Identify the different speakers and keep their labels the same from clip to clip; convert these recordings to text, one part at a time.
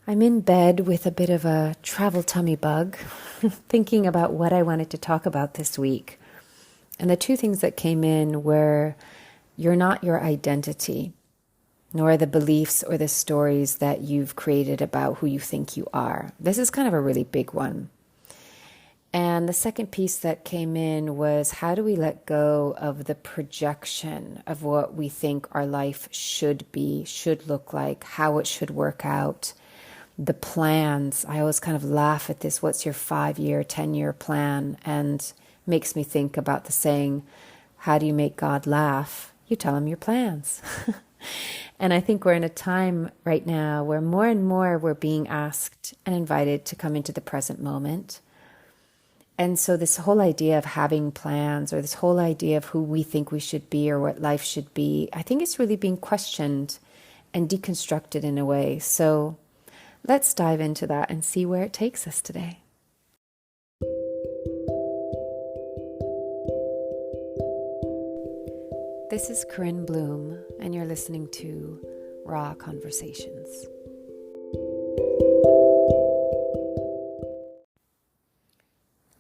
Speaker 1: I'm in bed with a bit of a travel tummy bug, thinking about what I wanted to talk about this week. And the two things that came in were you're not your identity, nor the beliefs or the stories that you've created about who you think you are. This is kind of a really big one. And the second piece that came in was how do we let go of the projection of what we think our life should be, should look like, how it should work out, the plans. I always kind of laugh at this, what's your 5-year, 10-year plan? And makes me think about the saying, how do you make God laugh? You tell him your plans. And I think we're in a time right now where more and more we're being asked and invited to come into the present moment. And so this whole idea of having plans, or this whole idea of who we think we should be or what life should be, I think it's really being questioned and deconstructed in a way. So let's dive into that and see where it takes us today. This is Corinne Bloom, and you're listening to Raw Conversations.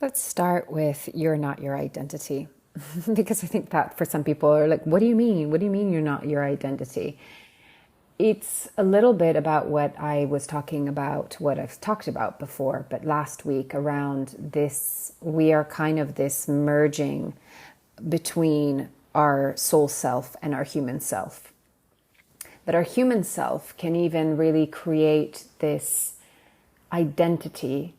Speaker 1: Let's start with you're not your identity, because I think that for some people are like, what do you mean? What do you mean you're not your identity? It's a little bit about what I was talking about, what I've talked about before, but last week around this, we are kind of this merging between our soul self and our human self. But our human self can even really create this identity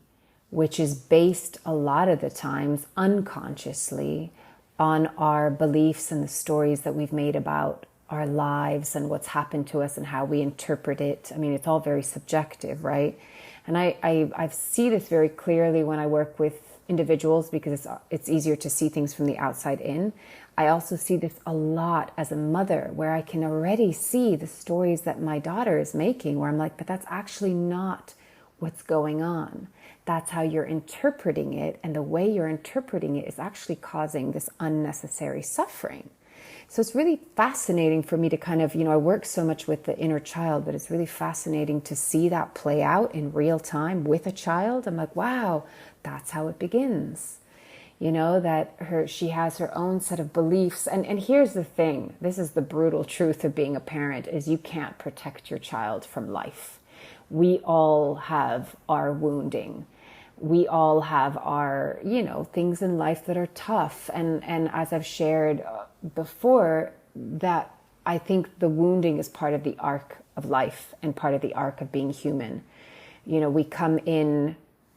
Speaker 1: which is based a lot of the times unconsciously on our beliefs and the stories that we've made about our lives and what's happened to us and how we interpret it. I mean, it's all very subjective, right? And I see this very clearly when I work with individuals because it's easier to see things from the outside in. I also see this a lot as a mother where I can already see the stories that my daughter is making where I'm like, but that's actually not what's going on. That's how you're interpreting it. And the way you're interpreting it is actually causing this unnecessary suffering. So it's really fascinating for me to kind of, I work so much with the inner child, but it's really fascinating to see that play out in real time with a child. I'm like, wow, that's how it begins. That she has her own set of beliefs. And here's the thing, this is the brutal truth of being a parent, is you can't protect your child from life. We all have our wounding. We all have our, things in life that are tough. And as I've shared before, that I think the wounding is part of the arc of life and part of the arc of being human. We come in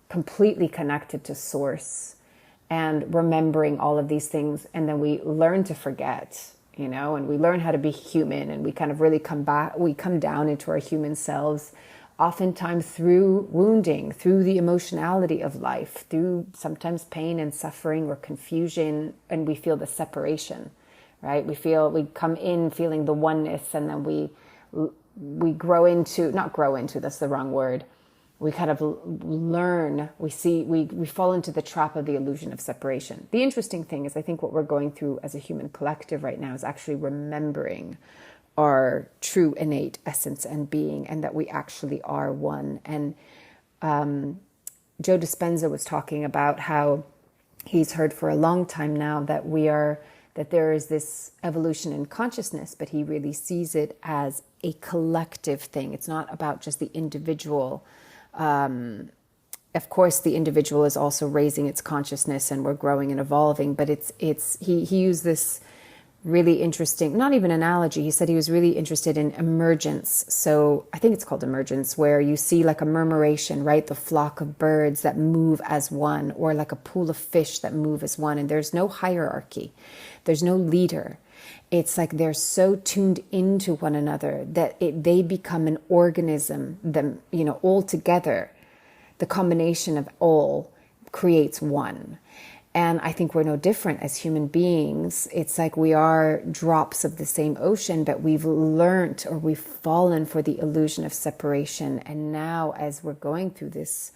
Speaker 1: completely connected to source and remembering all of these things. And then we learn to forget, and we learn how to be human, and we kind of really we come down into our human selves, oftentimes through wounding, through the emotionality of life, through sometimes pain and suffering or confusion, and we feel the separation, right? We come in feeling the oneness, and then we grow into, not grow into, that's the wrong word. We kind of learn, we fall into the trap of the illusion of separation. The interesting thing is I think what we're going through as a human collective right now is actually remembering our true innate essence and being, and that we actually are one. And Joe Dispenza was talking about how he's heard for a long time now that there is this evolution in consciousness, but he really sees it as a collective thing. It's not about just the individual. Of course, the individual is also raising its consciousness, and we're growing and evolving. But he used this really interesting, not even analogy. He said he was really interested in emergence. So I think it's called emergence, where you see like a murmuration, right? The flock of birds that move as one, or like a pool of fish that move as one. And there's no hierarchy. There's no leader. It's like they're so tuned into one another that they become an organism, all together. The combination of all creates one. And I think we're no different as human beings. It's like we are drops of the same ocean, but we've learned, or we've fallen for the illusion of separation. And now as we're going through this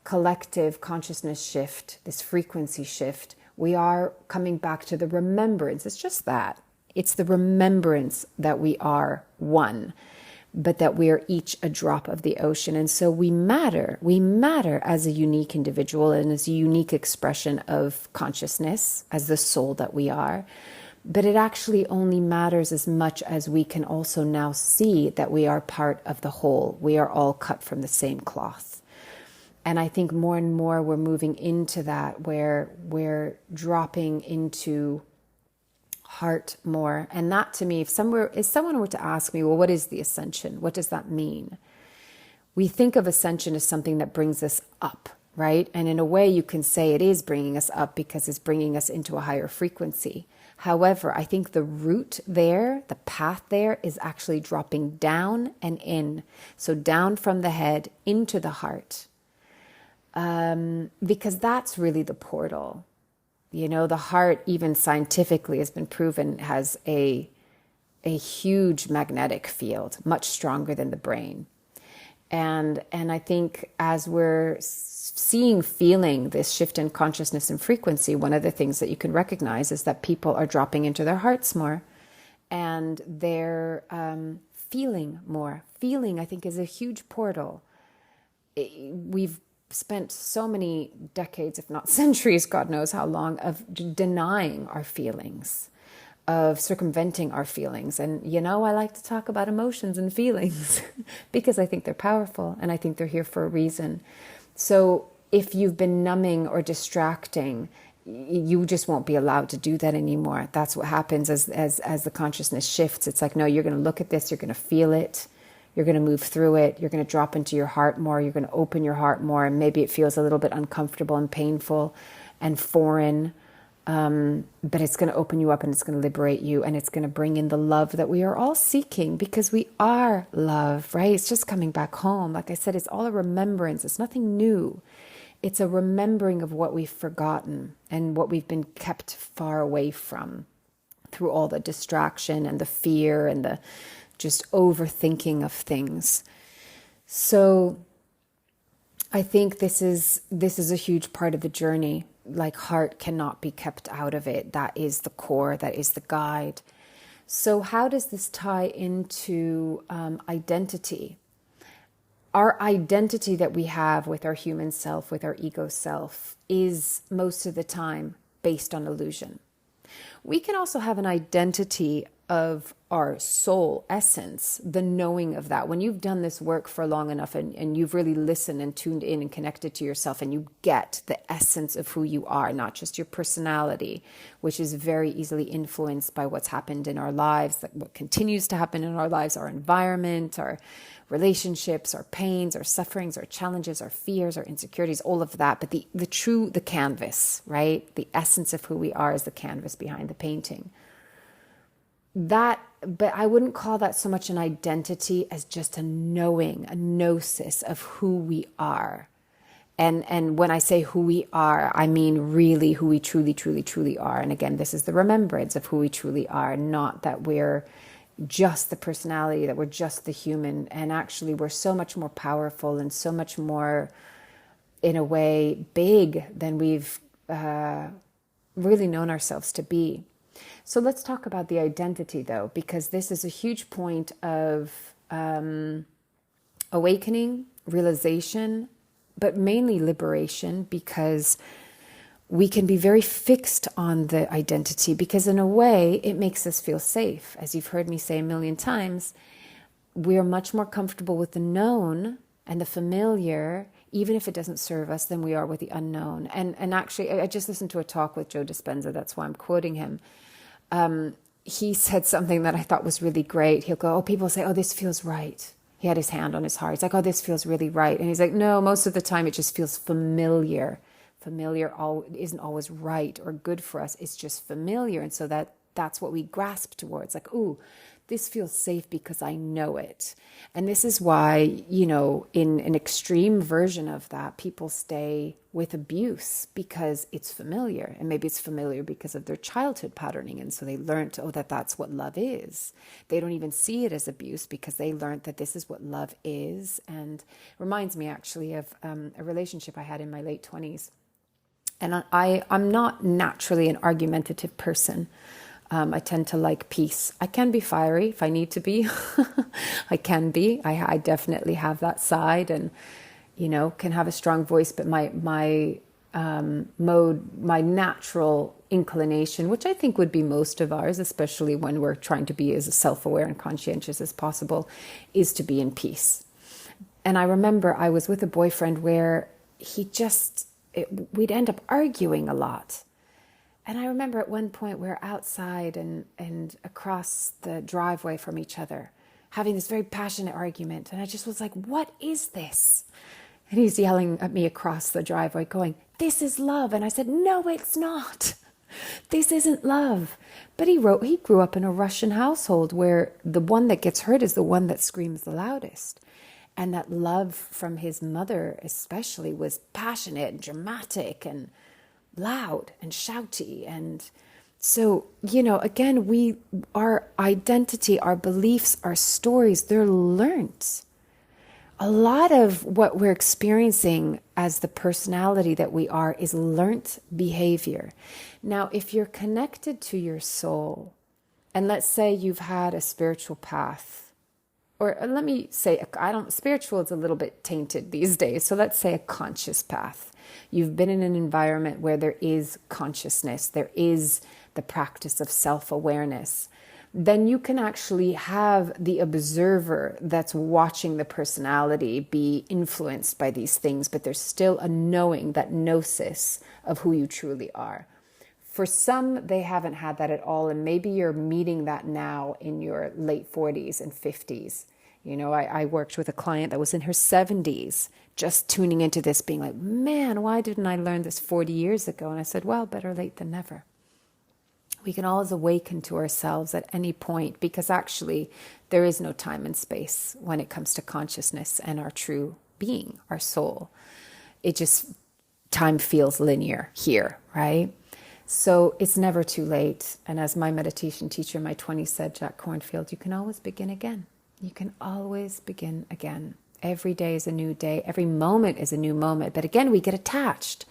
Speaker 1: collective consciousness shift, this frequency shift, we are coming back to the remembrance. It's just that. It's the remembrance that we are one. but that we are each a drop of the ocean. And so we matter as a unique individual and as a unique expression of consciousness, as the soul that we are. But it actually only matters as much as we can also now see that we are part of the whole. We are all cut from the same cloth. And I think more and more we're moving into that, where we're dropping into heart more. And that, to me, if someone were to ask me, well, what is the ascension? What does that mean? We think of ascension as something that brings us up, right? And in a way you can say it is bringing us up because it's bringing us into a higher frequency. However, I think the route there, the path there, is actually dropping down and in. So down from the head into the heart. Because that's really the portal. You know, the heart, even scientifically, has been proven, has a huge magnetic field, much stronger than the brain. And I think as we're feeling this shift in consciousness and frequency, one of the things that you can recognize is that people are dropping into their hearts more, and they're feeling more. Feeling, I think, is a huge portal. We've spent so many decades, if not centuries, God knows how long, of denying our feelings, of circumventing our feelings. And, you know, I like to talk about emotions and feelings because I think they're powerful and I think they're here for a reason. So if you've been numbing or distracting, you just won't be allowed to do that anymore. That's what happens as the consciousness shifts. It's like, no, you're going to look at this, you're going to feel it. You're going to move through it. You're going to drop into your heart more. You're going to open your heart more. And maybe it feels a little bit uncomfortable and painful and foreign. But it's going to open you up and it's going to liberate you. And it's going to bring in the love that we are all seeking, because we are love, right? It's just coming back home. Like I said, it's all a remembrance. It's nothing new. It's a remembering of what we've forgotten and what we've been kept far away from through all the distraction and the fear and the just overthinking of things. So I think this is a huge part of the journey. Like, heart cannot be kept out of it. That is the core, that is the guide. So how does this tie into identity? Our identity that we have with our human self, with our ego self, is most of the time based on illusion. We can also have an identity of our soul essence, the knowing of that. When you've done this work for long enough and you've really listened and tuned in and connected to yourself, and you get the essence of who you are, not just your personality, which is very easily influenced by what's happened in our lives, that what continues to happen in our lives, our environment, our relationships, our pains, our sufferings, our challenges, our fears, our insecurities, all of that. But the canvas, right? The essence of who we are is the canvas behind the painting. But I wouldn't call that so much an identity as just a knowing, a gnosis of who we are. And when I say who we are, I mean really who we truly, truly, truly are. And again, this is the remembrance of who we truly are, not that we're just the personality, that we're just the human. And actually, we're so much more powerful and so much more, in a way, big than we've really known ourselves to be. So let's talk about the identity, though, because this is a huge point of awakening, realization, but mainly liberation, because we can be very fixed on the identity, because in a way it makes us feel safe. As you've heard me say a million times, we are much more comfortable with the known and the familiar, even if it doesn't serve us, than we are with the unknown. And actually, I just listened to a talk with Joe Dispenza. That's why I'm quoting him. He said something that I thought was really great. He'll go, people say, this feels right. He had his hand on his heart. He's like, this feels really right. And he's like, no, most of the time it just feels familiar. Familiar isn't always right or good for us. It's just familiar. And so that's what we grasp towards. Like, this feels safe because I know it. And this is why, in an extreme version of that, people stay with abuse because it's familiar. And maybe it's familiar because of their childhood patterning. And so they learned, that's what love is. They don't even see it as abuse because they learned that this is what love is. And it reminds me actually of a relationship I had in my late 20s. And I'm not naturally an argumentative person. I tend to like peace. I can be fiery if I need to be. I can be. I definitely have that side, and can have a strong voice. But my my natural inclination, which I think would be most of ours, especially when we're trying to be as self-aware and conscientious as possible, is to be in peace. And I remember I was with a boyfriend where we'd end up arguing a lot. And I remember at one point we were outside and across the driveway from each other, having this very passionate argument. And I just was like, what is this? And he's yelling at me across the driveway going, this is love. And I said, no, it's not. This isn't love. But he grew up in a Russian household where the one that gets hurt is the one that screams the loudest. And that love from his mother especially was passionate and dramatic and loud and shouty. And so, again, our identity, our beliefs, our stories, they're learnt. A lot of what we're experiencing as the personality that we are is learnt behavior. Now, if you're connected to your soul, and let's say you've had a spiritual path, or let me say, spiritual is a little bit tainted these days. So let's say a conscious path. You've been in an environment where there is consciousness, there is the practice of self-awareness. Then you can actually have the observer that's watching the personality be influenced by these things, but there's still a knowing, that gnosis of who you truly are. For some, they haven't had that at all, and maybe you're meeting that now in your late 40s and 50s. I worked with a client that was in her 70s, just tuning into this, being like, man, why didn't I learn this 40 years ago? And I said, well, better late than never. We can always awaken to ourselves at any point, because actually there is no time and space when it comes to consciousness and our true being, our soul. Time feels linear here, right? So it's never too late. And as my meditation teacher in my 20s said, Jack Cornfield, you can always begin again. You can always begin again. Every day is a new day. Every moment is a new moment. But again, we get attached.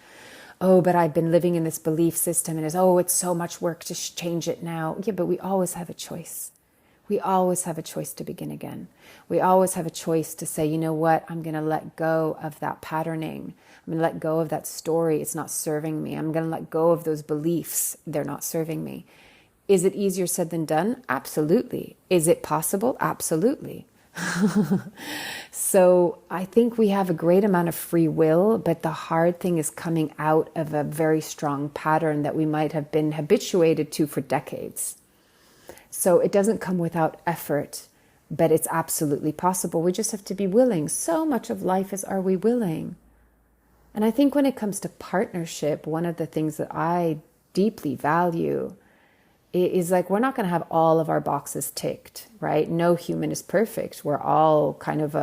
Speaker 1: Oh, but I've been living in this belief system, and it's so much work to change it now. Yeah, but we always have a choice. We always have a choice to begin again. We always have a choice to say, you know what, I'm going to let go of that patterning. I'm going to let go of that story. It's not serving me. I'm going to let go of those beliefs. They're not serving me. Is it easier said than done? Absolutely. Is it possible? Absolutely. So I think we have a great amount of free will, but the hard thing is coming out of a very strong pattern that we might have been habituated to for decades. So it doesn't come without effort, but it's absolutely possible. We just have to be willing. So much of life is, are we willing? And I think when it comes to partnership, one of the things that I deeply value is like, we're not going to have all of our boxes ticked, right? No human is perfect. We're all kind of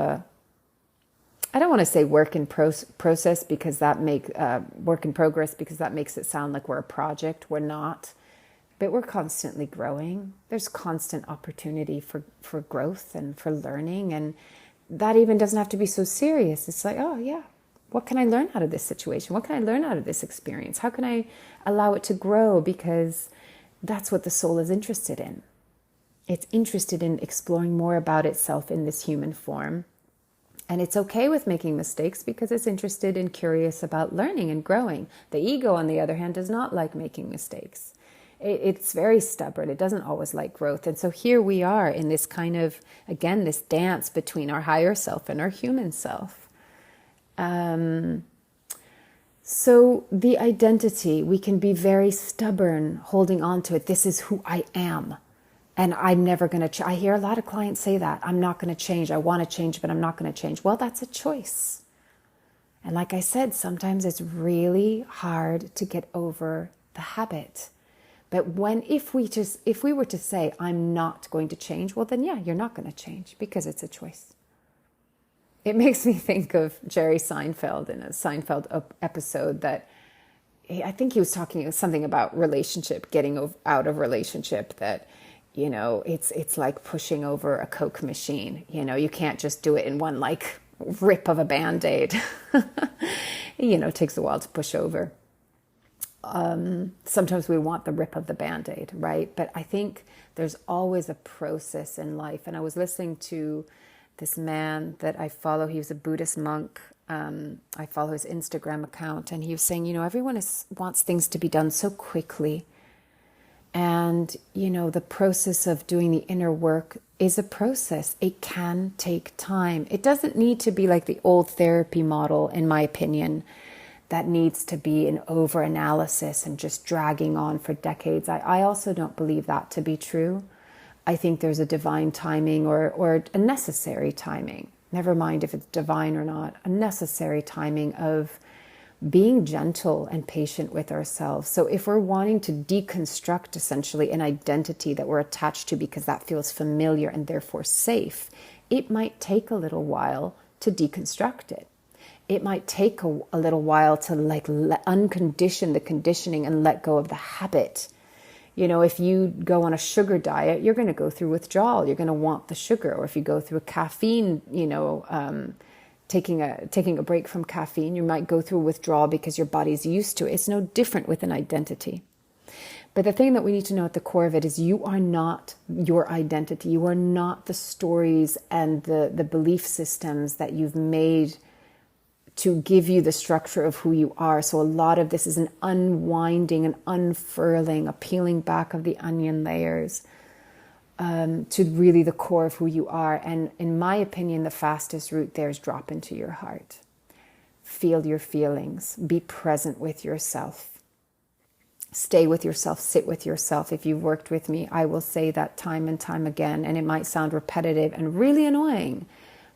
Speaker 1: I don't want to say work in process, because work in progress, because that makes it sound like we're a project. We're not, but we're constantly growing. There's constant opportunity for growth and for learning. And that even doesn't have to be so serious. It's like, oh yeah, what can I learn out of this situation? What can I learn out of this experience? How can I allow it to grow? Because that's what the soul is interested in. It's interested in exploring more about itself in this human form. And it's okay with making mistakes, because it's interested and curious about learning and growing. The ego, on the other hand, does not like making mistakes. It's very stubborn. It doesn't always like growth. And so here we are in this kind of, again, this dance between our higher self and our human self. So the identity, we can be very stubborn holding on to it. This is who I am. And I'm never going to I hear a lot of clients say that. I'm not going to change. I want to change, but I'm not going to change. Well, that's a choice. And like I said, sometimes it's really hard to get over the habit. But if we were to say, I'm not going to change, well, then yeah, you're not going to change, because it's a choice. It makes me think of Jerry Seinfeld in a Seinfeld episode that I think he was talking something about relationship, getting out of relationship, that, it's like pushing over a Coke machine. You can't just do it in one like rip of a Band-Aid. It takes a while to push over. Sometimes we want the rip of the Band-Aid, right? But I think there's always a process in life. And I was listening to this man that I follow. He was a Buddhist monk. I follow his Instagram account, and he was saying, everyone wants things to be done so quickly. And, the process of doing the inner work is a process. It can take time. It doesn't need to be like the old therapy model, in my opinion, that needs to be an over-analysis and just dragging on for decades. I also don't believe that to be true. I think there's a divine timing or a necessary timing. Never mind if it's divine or not, a necessary timing of being gentle and patient with ourselves. So if we're wanting to deconstruct essentially an identity that we're attached to because that feels familiar and therefore safe, it might take a little while to deconstruct it. It might take a little while to uncondition the conditioning and let go of the habit. If you go on a sugar diet, you're going to go through withdrawal. You're going to want the sugar. Or if you go through a caffeine, taking a break from caffeine, you might go through withdrawal because your body's used to it. It's no different with an identity. But the thing that we need to know at the core of it is you are not your identity. You are not the stories and the belief systems that you've made to give you the structure of who you are. So a lot of this is an unwinding, an unfurling, a peeling back of the onion layers to really the core of who you are. And in my opinion, the fastest route there is drop into your heart. Feel your feelings. Be present with yourself. Stay with yourself. Sit with yourself. If you've worked with me, I will say that time and time again. And it might sound repetitive and really annoying,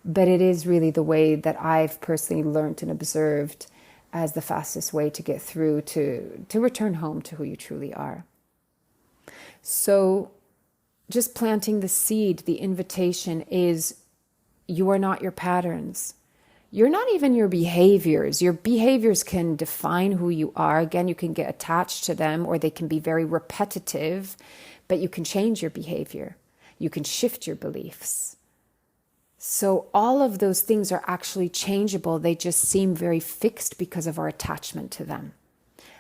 Speaker 1: but it is really the way that I've personally learned and observed as the fastest way to get through to return home to who you truly are. So just planting the seed, the invitation is you are not your patterns. You're not even your behaviors. Your behaviors can define who you are. Again, you can get attached to them or they can be very repetitive, but you can change your behavior. You can shift your beliefs. So all of those things are actually changeable. They just seem very fixed because of our attachment to them.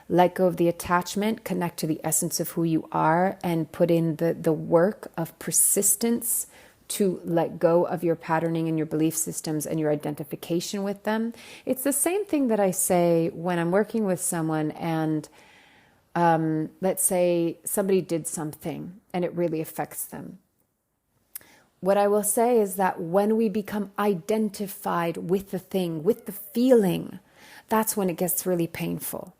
Speaker 1: Let go of the attachment, connect to the essence of who you are, and put in the work of persistence to let go of your patterning and your belief systems and your identification with them. It's the same thing that I say when I'm working with someone and let's say somebody did something and it really affects them. What I will say is that when we become identified with the thing, with the feeling, that's when it gets really painful.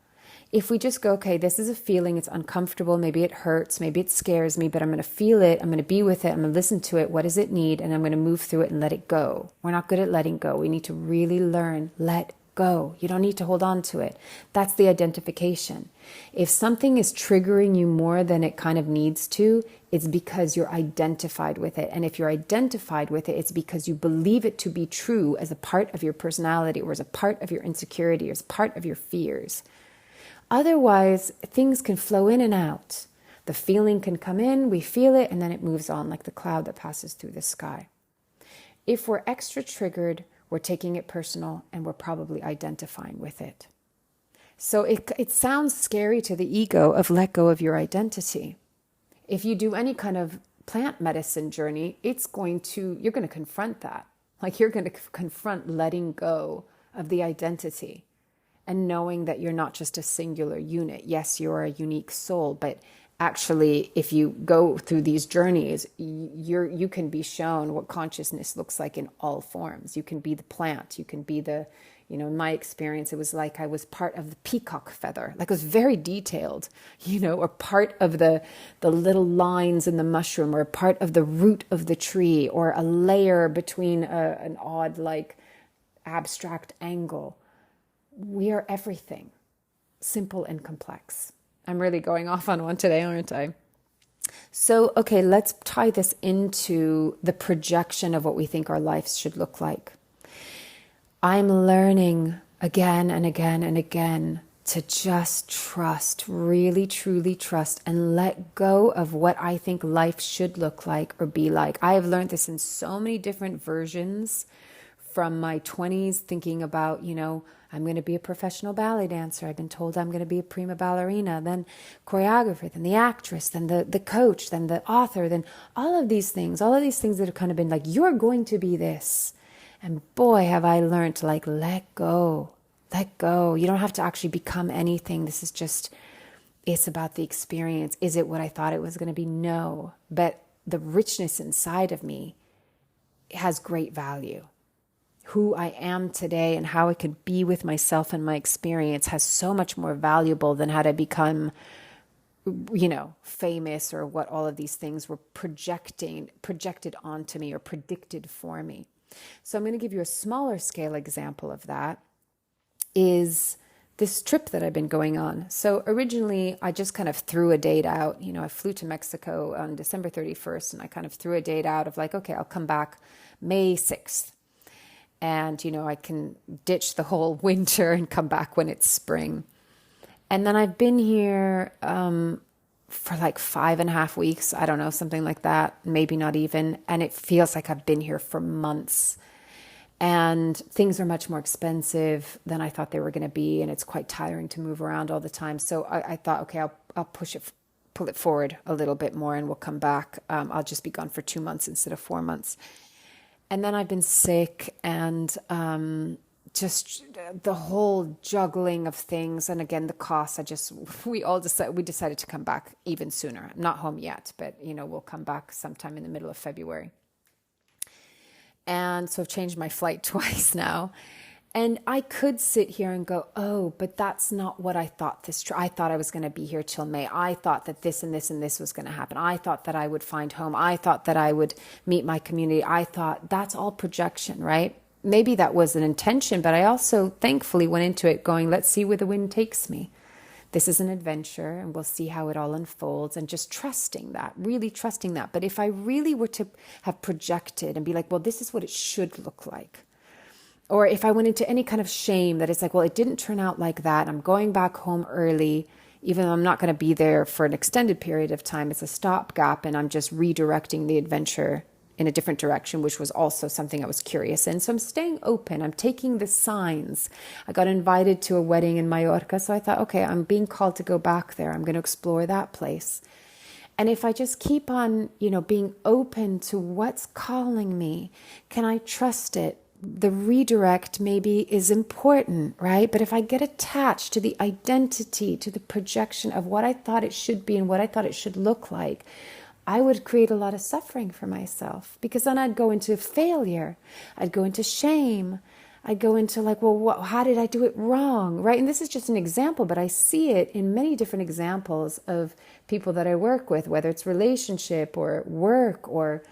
Speaker 1: If we just go, okay, this is a feeling, it's uncomfortable, maybe it hurts, maybe it scares me, but I'm going to feel it, I'm going to be with it, I'm going to listen to it, what does it need, and I'm going to move through it and let it go. We're not good at letting go. We need to really learn, let go. You don't need to hold on to it. That's the identification. If something is triggering you more than it kind of needs to, it's because you're identified with it. And if you're identified with it, it's because you believe it to be true as a part of your personality or as a part of your insecurity or as part of your fears. Otherwise, things can flow in and out. The feeling can come in, we feel it, and then it moves on like the cloud that passes through the sky. If we're extra triggered, we're taking it personal and we're probably identifying with it. So it sounds scary to the ego of let go of your identity. If you do any kind of plant medicine journey, you're going to confront that. Like you're going to confront letting go of the identity and knowing that you're not just a singular unit. Yes, you're a unique soul, but actually, if you go through these journeys, you can be shown what consciousness looks like in all forms. You can be the plant. You can be in my experience, it was like I was part of the peacock feather. Like it was very detailed, or part of the little lines in the mushroom, or part of the root of the tree, or a layer between an odd, abstract angle. We are everything, simple and complex. I'm really going off on one today, aren't I? So, okay, let's tie this into the projection of what we think our lives should look like. I'm learning again and again and again to just trust, really, truly trust, and let go of what I think life should look like or be like. I have learned this in so many different versions from my 20s thinking about, I'm going to be a professional ballet dancer. I've been told I'm going to be a prima ballerina, then choreographer, then the actress, then the coach, then the author, then all of these things that have kind of been like, you're going to be this. And boy, have I learned to like, let go. You don't have to actually become anything. This is just, it's about the experience. Is it what I thought it was going to be? No. But the richness inside of me has great value. Who I am today and how I could be with myself and my experience has so much more valuable than how to become, famous, or what all of these things were projected onto me or predicted for me. So I'm going to give you a smaller scale example of that is this trip that I've been going on. So originally I just kind of threw a date out. I flew to Mexico on December 31st and I kind of threw a date out of like, okay, I'll come back May 6th. And, I can ditch the whole winter and come back when it's spring. And then I've been here for like 5.5 weeks. I don't know, something like that. Maybe not even. And it feels like I've been here for months. And things are much more expensive than I thought they were going to be. And it's quite tiring to move around all the time. So I thought, okay, I'll pull it forward a little bit more and we'll come back. I'll just be gone for 2 months instead of 4 months. And then I've been sick and just the whole juggling of things. And again, the costs, we decided to come back even sooner. I'm not home yet, but we'll come back sometime in the middle of February. And so I've changed my flight twice now. And I could sit here and go, oh, but that's not what I thought I thought I was going to be here till May. I thought that this and this and this was going to happen. I thought that I would find home. I thought that I would meet my community. I thought that's all projection, right? Maybe that was an intention, but I also thankfully went into it going, let's see where the wind takes me. This is an adventure and we'll see how it all unfolds, and just trusting that, really trusting that. But if I really were to have projected and be like, well, this is what it should look like. Or if I went into any kind of shame that it's like, well, it didn't turn out like that. I'm going back home early, even though I'm not going to be there for an extended period of time. It's a stopgap and I'm just redirecting the adventure in a different direction, which was also something I was curious in. So I'm staying open. I'm taking the signs. I got invited to a wedding in Mallorca. So I thought, okay, I'm being called to go back there. I'm going to explore that place. And if I just keep on, being open to what's calling me, can I trust it? The redirect maybe is important, right? But if I get attached to the identity, to the projection of what I thought it should be and what I thought it should look like, I would create a lot of suffering for myself, because then I'd go into failure. I'd go into shame. I'd go into like, well, how did I do it wrong, right? And this is just an example, but I see it in many different examples of people that I work with, whether it's relationship or work or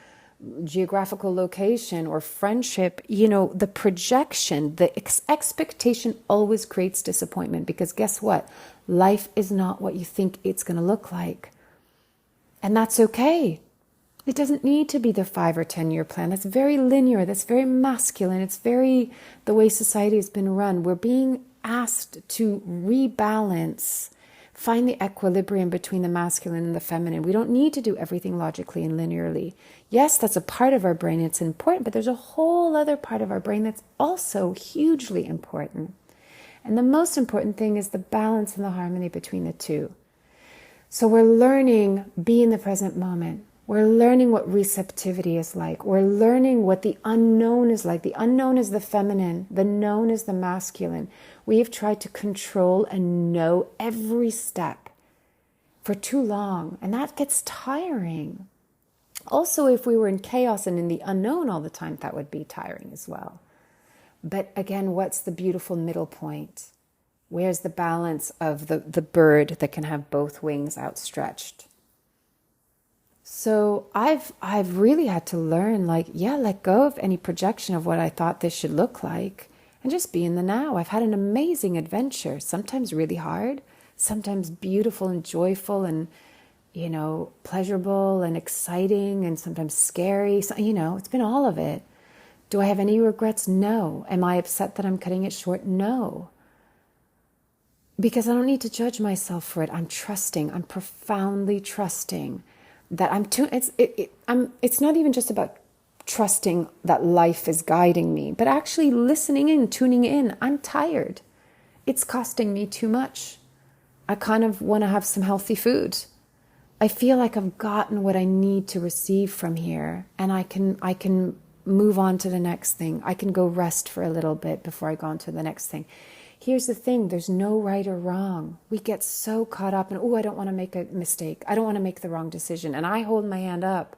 Speaker 1: geographical location or friendship. The projection, the expectation always creates disappointment, because guess what? Life is not what you think it's going to look like. And that's okay. It doesn't need to be the 5 or 10 year plan. That's very linear. That's very masculine. It's very the way society has been run. We're being asked to rebalance, find the equilibrium between the masculine and the feminine. We don't need to do everything logically and linearly. Yes, that's a part of our brain. It's important, but there's a whole other part of our brain that's also hugely important. And the most important thing is the balance and the harmony between the two. So we're learning, be in the present moment. We're learning what receptivity is like. We're learning what the unknown is like. The unknown is the feminine. The known is the masculine. We have tried to control and know every step for too long, and that gets tiring. Also, if we were in chaos and in the unknown all the time, that would be tiring as well. But again, what's the beautiful middle point? Where's the balance of the bird that can have both wings outstretched? So I've really had to learn, let go of any projection of what I thought this should look like and just be in the now. I've had an amazing adventure, sometimes really hard, sometimes beautiful and joyful and, pleasurable and exciting and sometimes scary. So, it's been all of it. Do I have any regrets? No. Am I upset that I'm cutting it short? No. Because I don't need to judge myself for it. I'm trusting. I'm profoundly trusting that it's not even just about trusting that life is guiding me, but actually listening in, tuning in. I'm tired. It's costing me too much. I kind of want to have some healthy food. I feel like I've gotten what I need to receive from here, and I can move on to the next thing. I can go rest for a little bit before I go on to the next thing. Here's the thing, there's no right or wrong. We get so caught up in, oh, I don't want to make a mistake. I don't want to make the wrong decision. And I hold my hand up.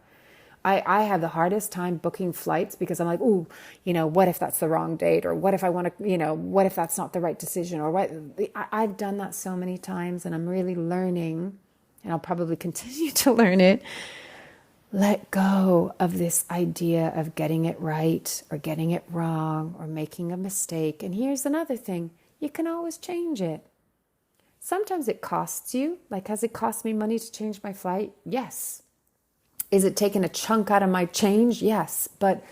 Speaker 1: I have the hardest time booking flights because I'm like, oh, what if that's the wrong date? Or what if I want to, what if that's not the right decision? Or what? I've done that so many times, and I'm really learning, and I'll probably continue to learn it. Let go of this idea of getting it right or getting it wrong or making a mistake. And here's another thing. You can always change it. Sometimes it costs you. Like, has it cost me money to change my flight? Yes. Is it taking a chunk out of my change? Yes. But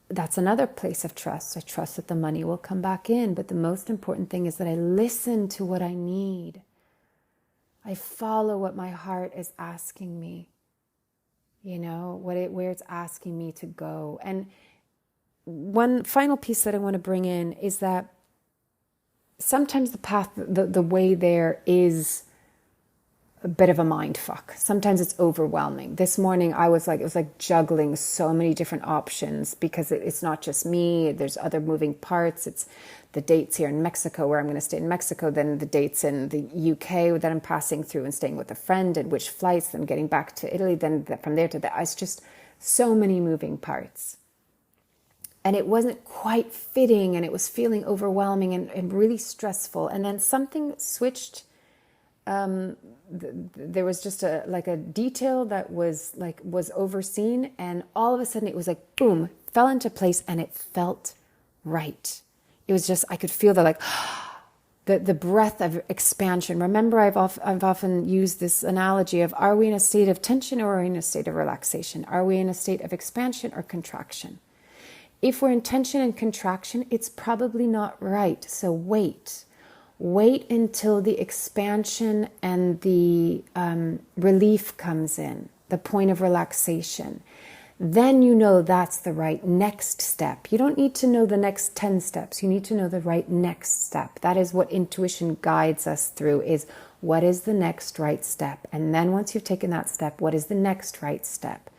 Speaker 1: that's another place of trust. I trust that the money will come back in. But the most important thing is that I listen to what I need. I follow what my heart is asking me. Where it's asking me to go. And one final piece that I want to bring in is that sometimes the path, the way there is a bit of a mind fuck. Sometimes it's overwhelming. This morning it was like juggling so many different options because it's not just me. There's other moving parts. It's the dates here in Mexico where I'm going to stay in Mexico, then the dates in the UK that I'm passing through and staying with a friend, and which flights, then getting back to Italy, then from there to that. It's just so many moving parts. And it wasn't quite fitting, and it was feeling overwhelming and really stressful. And then something switched. There was just a detail that was overseen, and all of a sudden it was like boom, fell into place, and it felt right. It was just, I could feel the breath of expansion. Remember, I've often used this analogy of, are we in a state of tension or are we in a state of relaxation? Are we in a state of expansion or contraction? If we're in tension and contraction, it's probably not right. So wait until the expansion and the relief comes in, the point of relaxation. Then that's the right next step. You don't need to know the next 10 steps. You need to know the right next step. That is what intuition guides us through, is what is the next right step? And then once you've taken that step, what is the next right step?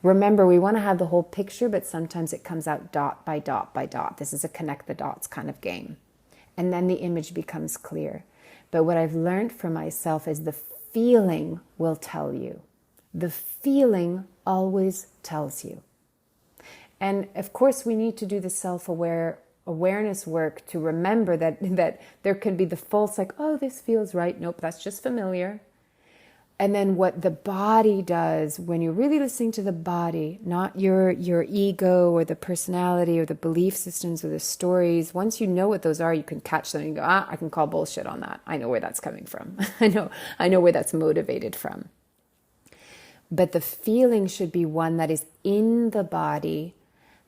Speaker 1: Remember, we want to have the whole picture, but sometimes it comes out dot by dot by dot. This is a connect the dots kind of game. And then the image becomes clear. But what I've learned for myself is the feeling will tell you. The feeling always tells you. And of course, we need to do the awareness work to remember that there can be the false, like, oh, this feels right. Nope, that's just familiar. And then what the body does, when you're really listening to the body, not your ego or the personality or the belief systems or the stories, once you know what those are, you can catch them and go, I can call bullshit on that. I know where that's coming from. I know where that's motivated from. But the feeling should be one that is in the body.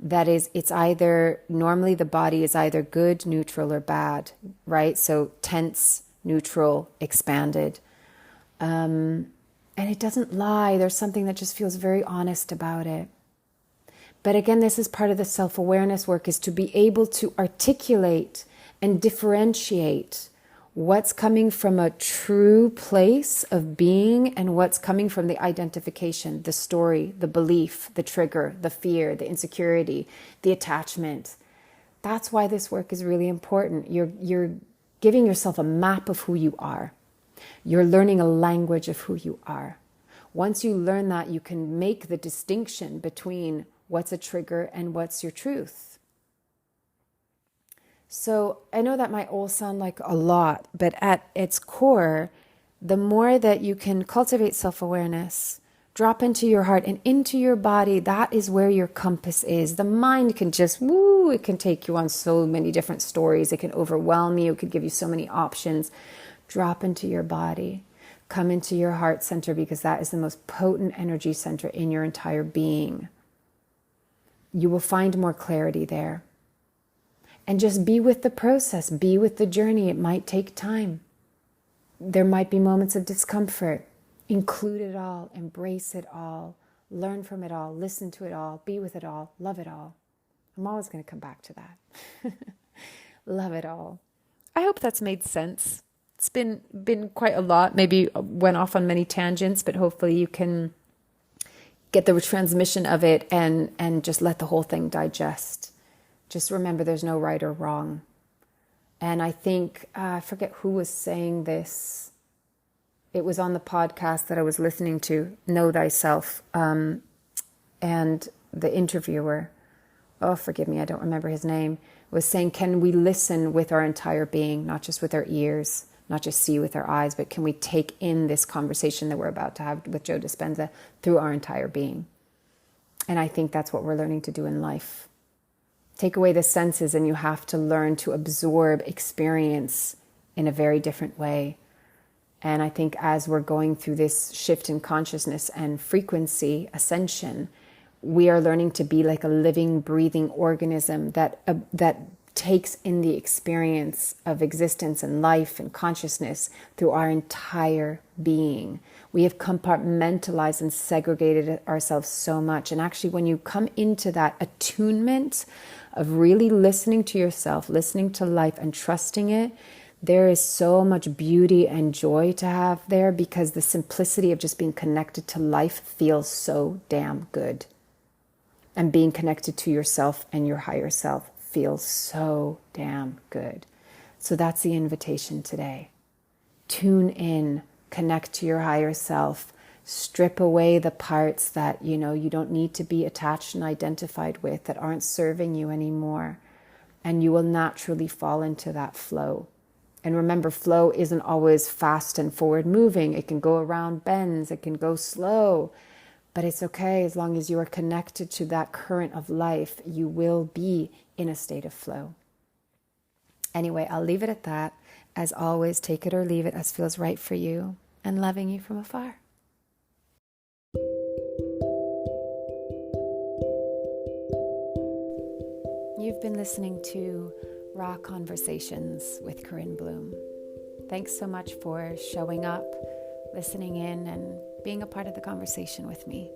Speaker 1: That is, normally the body is either good, neutral, or bad, right? So tense, neutral, expanded. And it doesn't lie. There's something that just feels very honest about it. But again, this is part of the self-awareness work, is to be able to articulate and differentiate what's coming from a true place of being and what's coming from the identification, the story, the belief, the trigger, the fear, the insecurity, the attachment. That's why this work is really important. You're giving yourself a map of who you are. You're learning a language of who you are. Once you learn that, you can make the distinction between what's a trigger and what's your truth. So I know that might all sound like a lot, but at its core, the more that you can cultivate self-awareness, drop into your heart and into your body, that is where your compass is. The mind can just, it can take you on so many different stories. It can overwhelm you. It could give you so many options. Drop into your body. Come into your heart center, because that is the most potent energy center in your entire being. You will find more clarity there. And just be with the process, be with the journey. It might take time. There might be moments of discomfort. Include it all, embrace it all, learn from it all, listen to it all, be with it all, love it all. I'm always going to come back to that. Love it all. I hope that's made sense. It's been quite a lot. Maybe went off on many tangents, but hopefully you can get the transmission of it and just let the whole thing digest. Just remember there's no right or wrong. And I think, I forget who was saying this. It was on the podcast that I was listening to, Know Thyself, and the interviewer, oh, forgive me, I don't remember his name, was saying, can we listen with our entire being, not just with our ears, not just see with our eyes, but can we take in this conversation that we're about to have with Joe Dispenza through our entire being? And I think that's what we're learning to do in life. Take away the senses and you have to learn to absorb experience in a very different way. And I think as we're going through this shift in consciousness and frequency ascension, we are learning to be like a living, breathing organism that takes in the experience of existence and life and consciousness through our entire being. We have compartmentalized and segregated ourselves so much. And actually, when you come into that attunement of really listening to yourself, listening to life and trusting it, there is so much beauty and joy to have there, because the simplicity of just being connected to life feels so damn good. And being connected to yourself and your higher self feels so damn good. So that's the invitation today. Tune in, connect to your higher self, strip away the parts that you don't need to be attached and identified with, that aren't serving you anymore. And you will naturally fall into that flow. And remember, flow isn't always fast and forward moving. It can go around bends, it can go slow. But it's okay, as long as you are connected to that current of life, you will be in a state of flow. Anyway, I'll leave it at that. As always, take it or leave it as feels right for you, and loving you from afar. You've been listening to Raw Conversations with Corinne Bloom. Thanks so much for showing up, listening in, and being a part of the conversation with me.